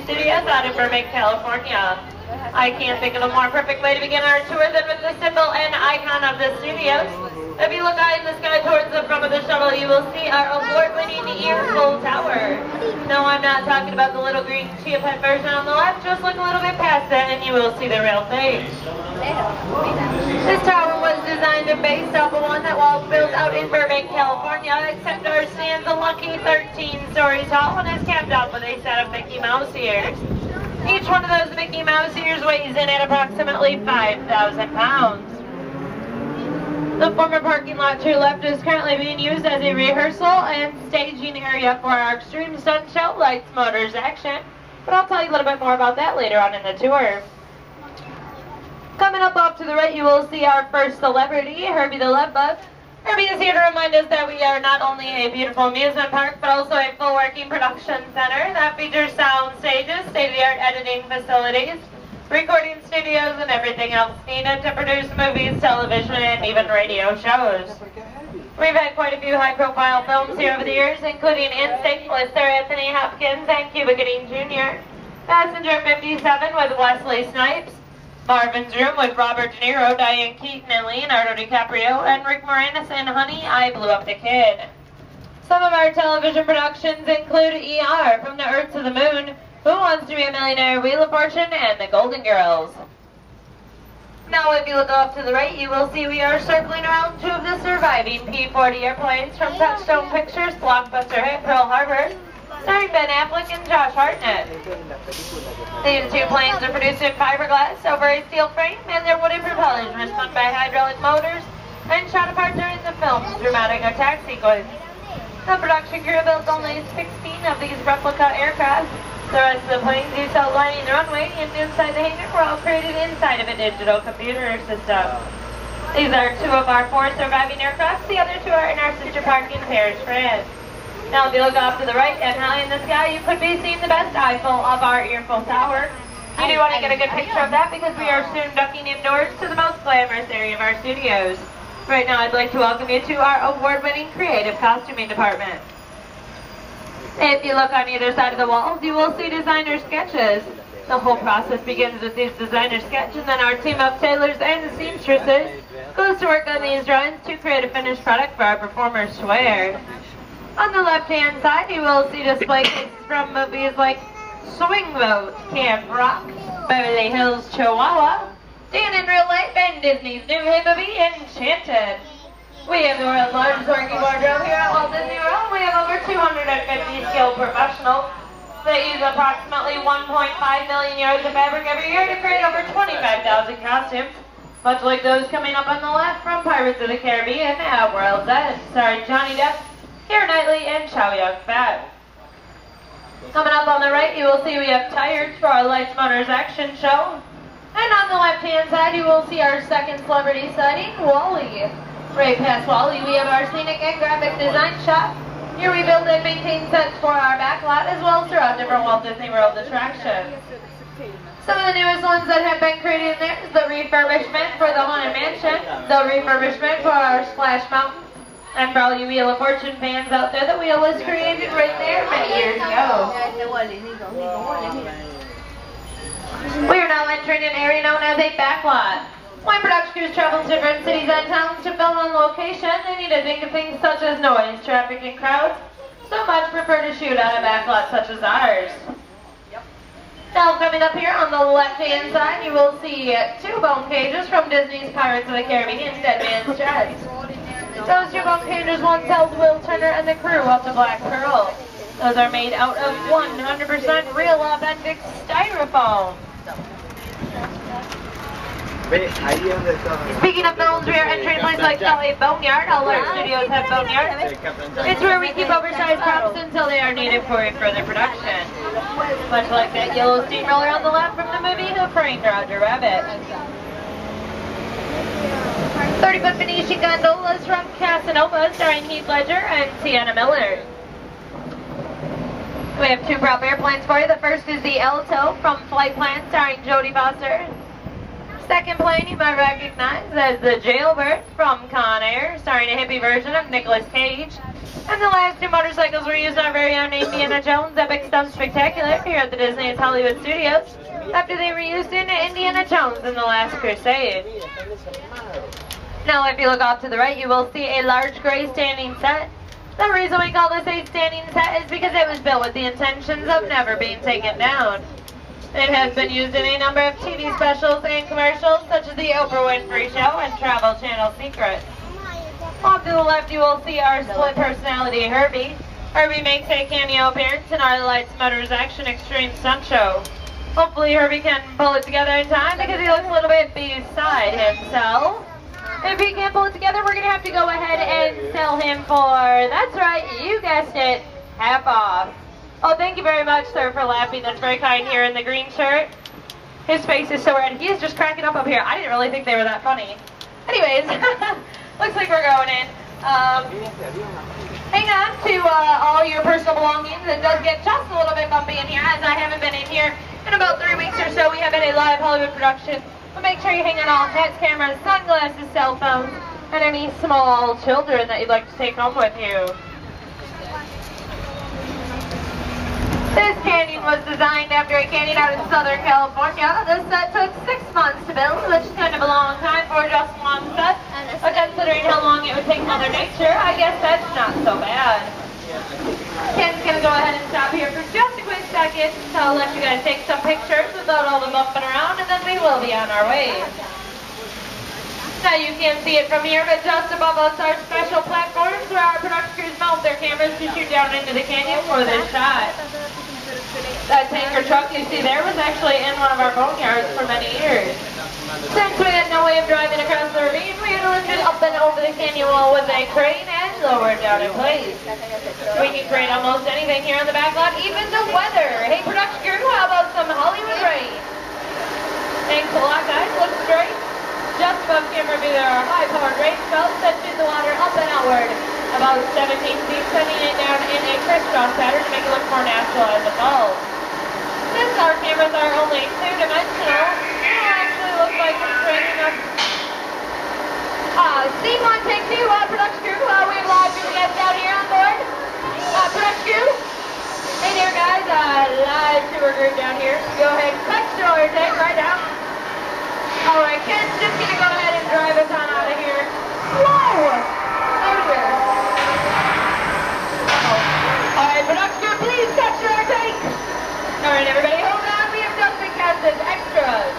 Studios out in Burbank, California. I can't think of a more perfect way to begin our tour than with the symbol and icon of the studios. If you look high in the sky towards the front of the shuttle, you will see our award-winning Earful Tower. No, I'm not talking about the little green chia pet version on the left. Just look a little bit past that and you will see the real thing. This tower was designed and based off of one that was built out in Burbank, California, except ours stands a lucky 13 stories tall and is capped off with a set of Mickey Mouse ears. Each one of those Mickey Mouse ears weighs in at approximately 5,000 pounds. The former parking lot to your left is currently being used as a rehearsal and staging area for our extreme stunt show, Lights, Motors, Action. But I'll tell you a little bit more about that later on in the tour. Coming up off to the right, you will see our first celebrity, Herbie the Love Bug. Herbie is here to remind us that we are not only a beautiful amusement park, but also a full working production center that features sound stages, state-of-the-art editing facilities, recording studios, and everything else needed to produce movies, television, and even radio shows. We've had quite a few high-profile films here over the years, including Instinct with Sir Anthony Hopkins and Cuba Gooding Jr., Passenger 57 with Wesley Snipes, Marvin's Room with Robert De Niro, Diane Keaton, and Leonardo DiCaprio, and Rick Moranis in Honey, I Blew Up the Kid. Some of our television productions include ER, From the Earth to the Moon, Who Wants to Be a Millionaire, Wheel of Fortune, and The Golden Girls. Now if you look off to the right, you will see we are circling around two of the surviving P-40 airplanes from Touchstone Pictures' blockbuster hit Pearl Harbor, starring Ben Affleck and Josh Hartnett. These two planes are produced in fiberglass over a steel frame, and their wooden propellers were spun by hydraulic motors and shot apart during the film's dramatic attack sequence. The production crew built only 16 of these replica aircraft. The rest of the planes you saw lining the runway and inside the hangar were all created inside of a digital computer system. These are two of our 4 surviving aircraft. The other 2 are in our sister park in Paris, France. Now if you look off to the right and high in the sky, you could be seeing the best Eiffel of our Earful Tower. You do want to get a good picture of that because we are soon ducking indoors to the most glamorous area of our studios. Right now I'd like to welcome you to our award-winning creative costuming department. If you look on either side of the walls, you will see designer sketches. The whole process begins with these designer sketches, and then our team of tailors and seamstresses goes to work on these drawings to create a finished product for our performers to wear. On the left-hand side, you will see display cases from movies like Swing Vote, Camp Rock, Beverly Hills Chihuahua, Dan in Real Life, and Disney's new hit movie, Enchanted. We have the world's largest working wardrobe here at Walt Disney World. We have over 250 skilled professionals that use approximately 1.5 million yards of fabric every year to create over 25,000 costumes, much like those coming up on the left from Pirates of the Caribbean at World's End, starring Johnny Depp, Keira Knightley, and Chow Yun-fat. Coming up on the right, you will see we have tires for our Lights, Motors, Action show. And on the left-hand side, you will see our second celebrity sighting, Wally. Right past Wally, we have our scenic and graphic design shop. Here we build and maintain sets for our backlot, as well as throughout different Walt Disney World attractions. Some of the newest ones that have been created in there is the refurbishment for the Haunted Mansion, the refurbishment for our Splash Mountain, and for all you Wheel of Fortune fans out there, the wheel was created right there many years ago. We are now entering an area known as a backlot. When production crews travel to different cities and towns to film on location, they need to think of things such as noise, traffic, and crowds. So much prefer to shoot at a backlot such as ours. Now coming up here on the left-hand side, you will see 2 bone cages from Disney's Pirates of the Caribbean, Dead Man's Chest. Those 2 bone cages once held Will Turner and the crew of the Black Pearl. Those are made out of 100% real authentic styrofoam. Speaking of bones, we are entering a place like a boneyard. All our studios have boneyards. It's where we keep oversized props until they are needed for further production. Much like that yellow steamroller on the left from the movie Who Framed Roger Rabbit. 30-foot Venetian gondolas from Casanova starring Heath Ledger and Sienna Miller. We have 2 prop airplanes for you. The first is the Alto from Flight Plan starring Jodie Foster. Second plane you might recognize as the Jailbird from Con Air, starring a hippie version of Nicolas Cage. And the last two motorcycles were used in our very own Indiana Jones Epic Stunt Spectacular here at the Disney's Hollywood Studios, after they were used in Indiana Jones and the Last Crusade. Now if you look off to the right, you will see a large gray standing set. The reason we call this a standing set is because it was built with the intentions of never being taken down. It has been used in a number of TV specials and commercials, such as the Oprah Winfrey Show and Travel Channel Secrets. Off to the left, you will see our split personality, Herbie. Herbie makes a cameo appearance in our Lights Motors Action Extreme Stunt Show. Hopefully Herbie can pull it together in time because he looks a little bit beside himself. If he can't pull it together, we're going to have to go ahead and sell him for, that's right, you guessed it, half off. Oh, thank you very much, sir, for laughing. That's very kind here in the green shirt. His face is so red. He is just cracking up here. I didn't really think they were that funny. Anyways, looks like we're going in. Hang on to all your personal belongings. It does get just a little bit bumpy in here, as I haven't been in here in about 3 weeks or so. We have been a live Hollywood production. But make sure you hang on all hats, cameras, sunglasses, cell phones, and any small children that you'd like to take home with you. This canyon was designed after a canyon out in Southern California. This set took 6 months to build, which is kind of a long time for just one set. But considering how long it would take Mother Nature, I guess that's not so bad. Ken's going to go ahead and stop here for just a quick second, so I'll let you guys take some pictures without all the bumping around, and then we will be on our way. Now you can't see it from here, but just above us are special platforms where our production crews mount their cameras to shoot down into the canyon for this shot. That tanker truck you see there was actually in one of our boneyards for many years. Since we had no way of driving across the ravine, we had to lift it up and over the canyon wall with a crane and lower it down in place. We can crane almost anything here on the backlot, even the weather. Hey, production crew, how about some Hollywood rain? Thanks a lot, guys. Looks great. Just above camera view there are high-powered rain spouts that shoot the water up and outward, about 17 feet, sending it down in a crisscross pattern to make it look more natural as it falls. Since our cameras are only two-dimensional, it'll actually look like it's raining up. Scene 1, take 2, production crew, we have live viewing guests out here on board. Production crew, hey there guys, live tour group down here. Go ahead, cut your take right now. Alright, Ken's just going to go ahead and drive us on out of here. Whoa! There we go. Alright, production crew, please cut your take. Alright, everybody, hold on. We have just been cast as extras.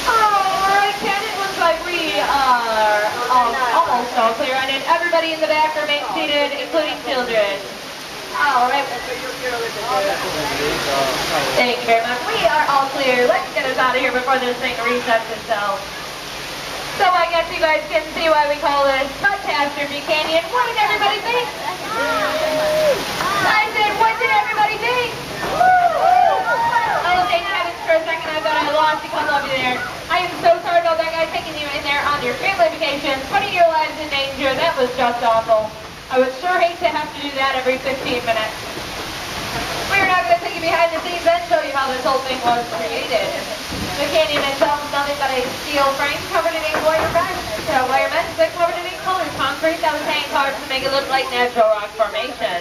Alright, Ken, it looks like we are almost all clear. I need everybody in the back remain seated, including children. Alright. Thank you very much. We are all clear. Let's get us out of here before this thing resets itself. So I guess you guys can see why we call this Catastrophe Canyon. What did everybody think? I said, what did everybody think? Oh, thank heavens for a second. I thought I lost a couple of you there. I am so sorry about that guy taking you in there on your family vacation, putting your lives in danger. That was just awful. I would sure hate to have to do that every 15 minutes. We're now going to take you behind the scenes and show you how this whole thing was created. The canyon itself is nothing but a steel frame covered in ink wire mesh that covered in ink colored concrete that was hand carved to make it look like natural rock formation.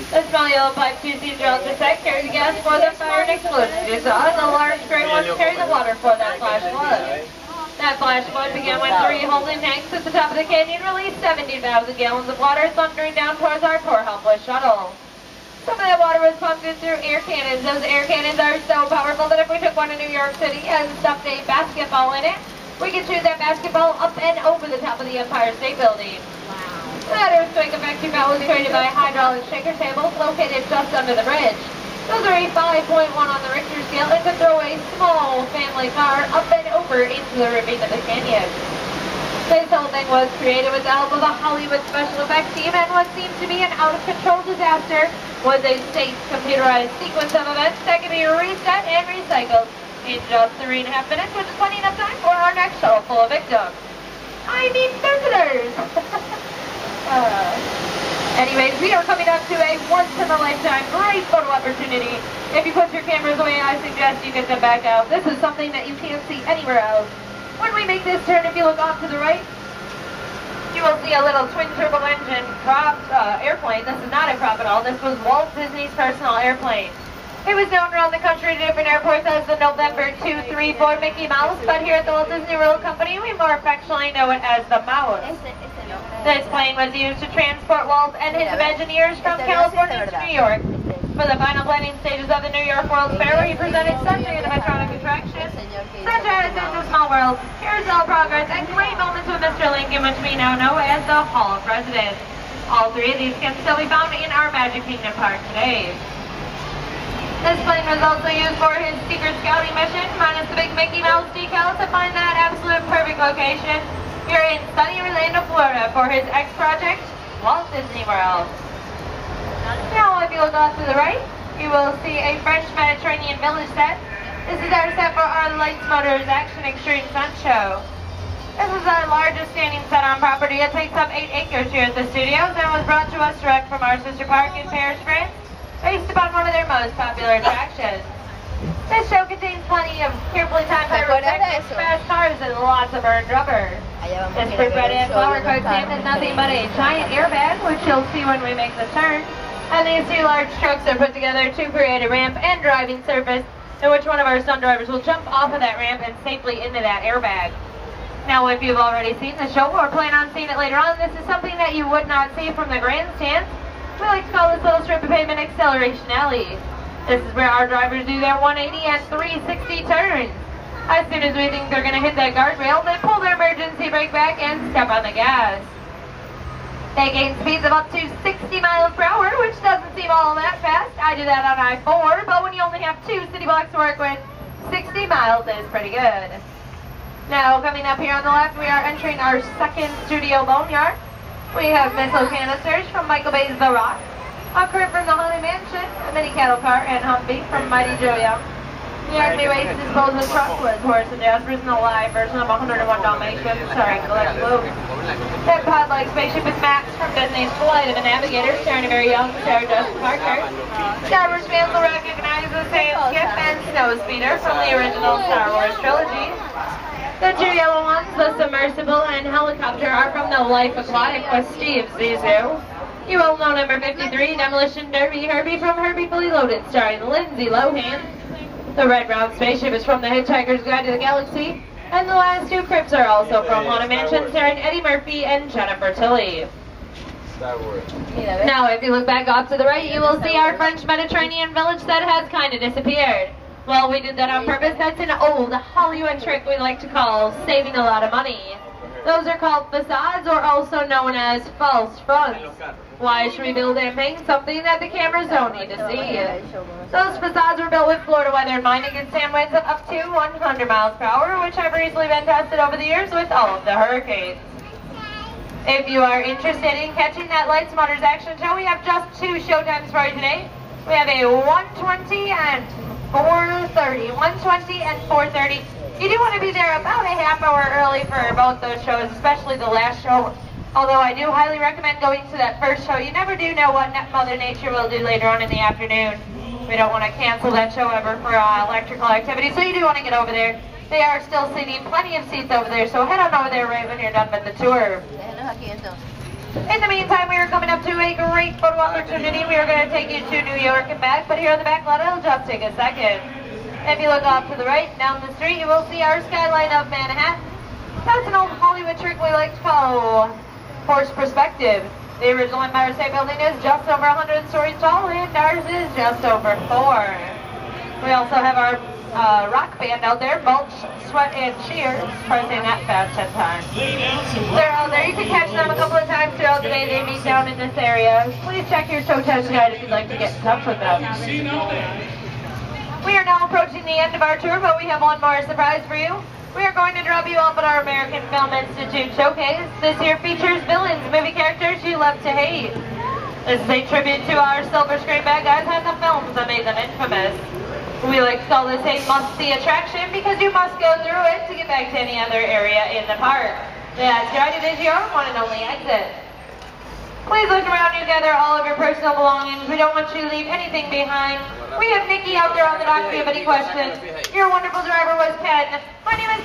The small yellow pipe 2C drill to set carries the gas for the fire and explosion you saw, and the large gray ones carry the water for that flash flood. That flash flood began when 3 holding tanks at the top of the canyon released 70,000 gallons of water thundering down towards our poor helpless shuttle. Some of that water was pumped in through air cannons. Those air cannons are so powerful that if we took one to New York City and stuffed a basketball in it, we could shoot that basketball up and over the top of the Empire State Building. Wow. That earthquake effect you felt was created by hydraulic shaker tables located just under the bridge. Those are a 5.1 on the Richter scale and could throw a small family car up and over into the ravine of the canyon. This whole thing was created with the help of a Hollywood special effects team, and what seemed to be an out-of-control disaster was a staged computerized sequence of events that can be reset and recycled in just 3.5 minutes, which is plenty enough time for our next shuttle full of victims. I mean visitors! Anyways, we are coming up to a once-in-a-lifetime great photo opportunity. If you put your cameras away, I suggest you get them back out. This is something that you can't see anywhere else. When we make this turn, if you look off to the right, you will see a little twin-turbo engine propped airplane. This is not a prop at all. This was Walt Disney's personal airplane. It was known around the country to different airports as the November 234 Mickey Mouse, but here at the Walt Disney World Company, we more affectionately know it as the Mouse. This plane was used to transport Walt and his Imagineers from California to New York for the final planning stages of the New York World's Fair, where he presented such animatronic attractions, such as Into a Small World, Carousel Progress, and great moments with Mr. Lincoln, which we now know as the Hall of Presidents. All three of these can still be found in our Magic Kingdom Park today. This plane was also used for his secret scouting mission, minus the big Mickey Mouse decal, to find that absolute perfect location here in sunny Orlando, Florida for his X-Project, Walt Disney World. Now, if you look off to the right, you will see a French Mediterranean village set. This is our set for our Lights, Motors, Action Extreme Stunt Show. This is our largest standing set on property. It takes up 8 acres here at the studios and was brought to us direct from our sister park in Paris, France, based upon one of their most popular attractions. This show contains plenty of carefully timed pyrotechnics, fast cars, and lots of burned rubber. This fruit bread and flower cart stand is nothing but a giant airbag, which you'll see when we make the turn. And these two large trucks are put together to create a ramp and driving surface in which one of our stunt drivers will jump off of that ramp and safely into that airbag. Now, if you've already seen the show or plan on seeing it later on, this is something that you would not see from the grandstand. We like to call this little strip of pavement Acceleration Alley. This is where our drivers do their 180 and 360 turns. As soon as we think they're going to hit that guardrail, they pull their emergency brake back and step on the gas. They gain speeds of up to 60 miles per hour, which doesn't seem all that fast. I do that on I-4, but when you only have 2 city blocks to work with, 60 miles is pretty good. Now, coming up here on the left, we are entering our second studio boneyard. We have missile canisters from Michael Bay's The Rock, a crib from the Haunted Mansion, a mini cattle car, and Humvee from Mighty Joe Young. The Acme Waste Disposal Truck was Horace and Jasper's in the live version of 101 Dalmatians, starring Glenn Close. That pod-like spaceship is Max from Disney's Flight of the Navigator, starring a very young Sarah Jessica Parker. Star Wars fans will recognize the same Skip and Snowspeeder from the original Star Wars trilogy. The two yellow ones, the submersible and helicopter, are from the Life Aquatic with Steve Zissou. You will know number 53, Demolition Derby Herbie from Herbie Fully Loaded, starring Lindsay Lohan. The red round spaceship is from The Hitchhiker's Guide to the Galaxy. And the last two crypts are also from Haunted Mansion, starring Eddie Murphy and Jennifer Tilly. Now, if you look back off to the right, you will see our French Mediterranean village that has kind of disappeared. Well, we did that on purpose. That's an old Hollywood trick we like to call saving a lot of money. Those are called facades, or also known as false fronts. Why should we build and paint something that the cameras don't need to see? Those facades were built with Florida weather in mind against sand winds of up to 100 miles per hour, which have recently been tested over the years with all of the hurricanes. If you are interested in catching that Lights, Motors, Action show, we have just 2 showtimes for you today. We have a 1:20 and 4:30. 1:20 and 4:30. You do want to be there about a half hour early for both those shows, especially the last show. Although I do highly recommend going to that first show. You never do know what Mother Nature will do later on in the afternoon. We don't want to cancel that show ever for electrical activity, so you do want to get over there. They are still seating plenty of seats over there, so head on over there right when you're done with the tour. In the meantime, we are coming up to a great photo opportunity. We are going to take you to New York and back, but here on the back lot, it'll just take a second. If you look off to the right, down the street, you will see our skyline of Manhattan. That's an old Hollywood trick we like to call horse perspective. The original Empire State Building is just over 100 stories tall, and ours is just over 4. We also have our rock band out there, Mulch, Sweat, and Cheers. Try saying that fast 10 times. They're out there. You can catch them a couple of times throughout the day. They meet down in this area. Please check your show test guide if you'd like to get in touch with them. We are now approaching the end of our tour, but we have one more surprise for you. We are going to drop you off at our American Film Institute showcase. This here features villains, movie characters you love to hate. This is a tribute to our silver screen bad guys and the films that made them infamous. We like to call this a must-see attraction because you must go through it to get back to any other area in the park. That's right, it is your one and only exit. Please look around you, gather all of your personal belongings. We don't want you to leave anything behind. We have Nikki out there on the dock if you have any questions. Your wonderful driver was Ken. My name is